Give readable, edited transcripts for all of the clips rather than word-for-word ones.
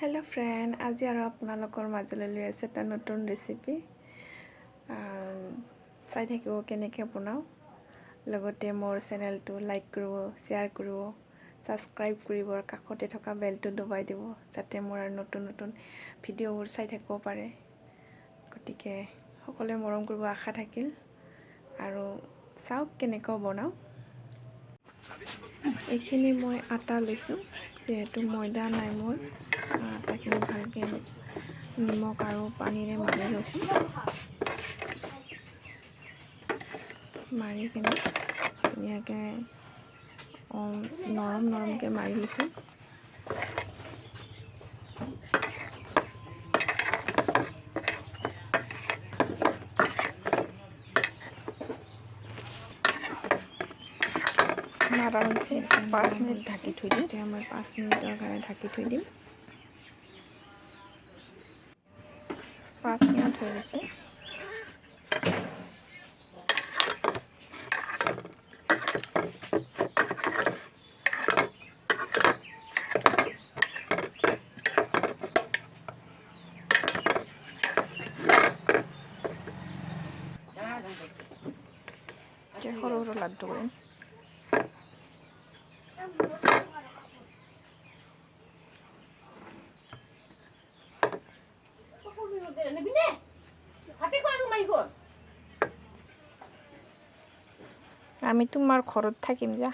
Hello friend, आज और आपनालोकर माजले লৈ আছে এটা নতুন ৰেচিপি চাই থাকিব কেনেকৈ বনাও লগতে মোৰ চেনেলটো লাইক কৰিব শেয়াৰ কৰিব সাবস্ক্ৰাইব কৰিব আৰু কাষতে থকা বেলটো দবাই দিব যাতে মোৰ নতুন নতুন ভিডিঅ'বোৰ চাই থাকিব পাৰে গতিকে সকলোৱে মৰম কৰিব আশা থাকিল আৰু চাওক কেনেকৈ বনাও এইখিনি মই আটা লৈছো যেহেতু ময়দা নাই মোৰ আটাখিনি ভালকে নিমখ আৰু পানীৰে মাৰি লৈছো মাৰি কিনে ধুনীয়াকে নৰমকে মাৰি লৈছো মাৰা হৈছে 5 মিনিট ঢাকি থৈ দিম এতিয়া মই 5 মিনিটৰ কাৰণে ঢাকি থৈ দিম 5 মিনিট হৈ গৈছে সৰু সৰু লাড্ডু কৰিম আমি তোমাৰ ঘৰত থাকিম যা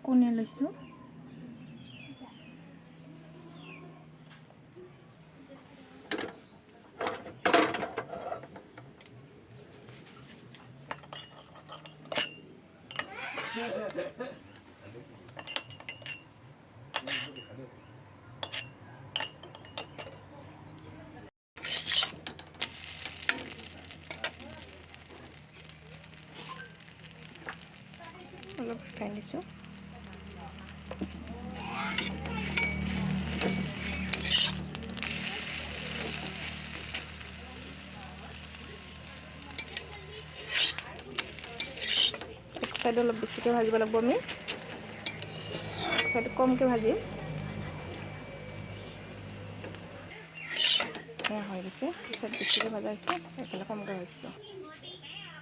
কোনে লৈছো অলপ খাই নিছো সাইড অলপ বেছিকৈ ভাজিব লাগিব আমি সাইড কমকৈ ভাজিম হৈ গৈছে সাইড বেছিকৈ ভাজা হৈছে এইফালে কমকৈ ভাজিছোঁ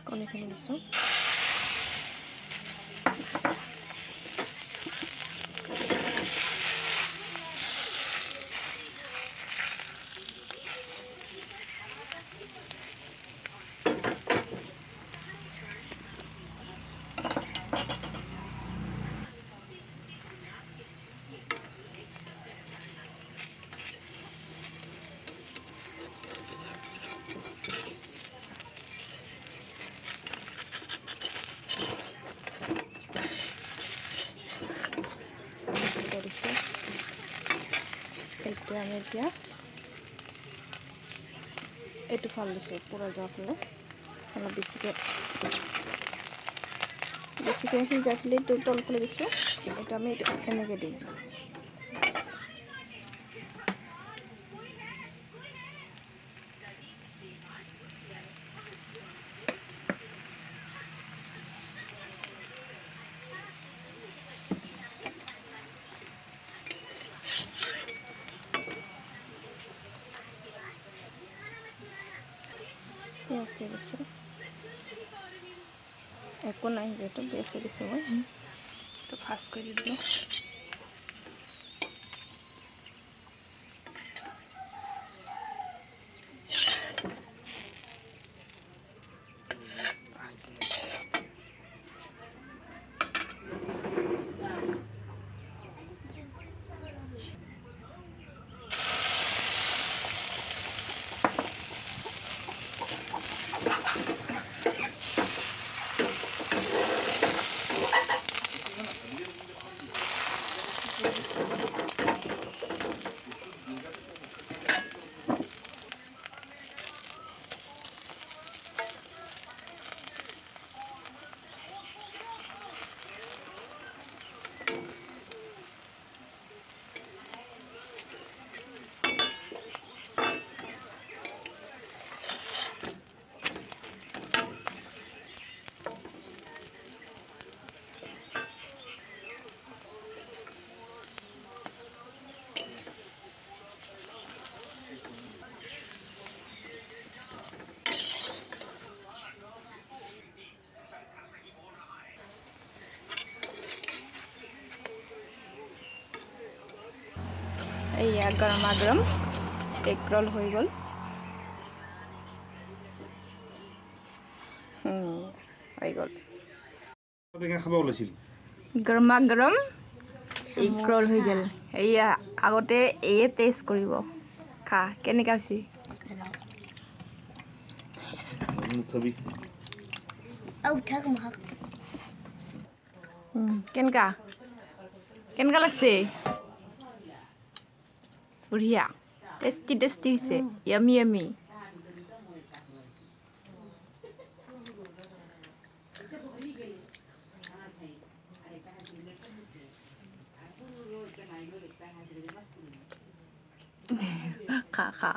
কণীখিনি দিছোঁ আমি এতিয়া এইটো ফাল দিছোঁ পুৰা যোৱা ফালে অলপ বেছিকৈ সিজাই পেলাই এইটো তল ফালে দিছোঁ এইটো আমি এনেকৈ দিম পিঁয়াজ দি দিছোঁ একো নাই যিহেতু পিঁয়াজ দিছোঁ মই এইটো ফাৰ্ষ্ট কৰি দিলোঁ গৰমা গৰম এগ ৰ'ল হৈ গ'ল। হৈ গ'ল খাব ওলাইছিল গৰমা গৰম এগ ৰ'ল হৈ গ'ল। এয়া আগতে এয়ে টেষ্ট কৰিব। খা কেনেকুৱা হৈছে? মুঠবি কেনেকুৱা কেনেকুৱা লাগছে? বঢ়িয়া টেষ্টি টেষ্টি হৈছে। Yummy yummy. খা খা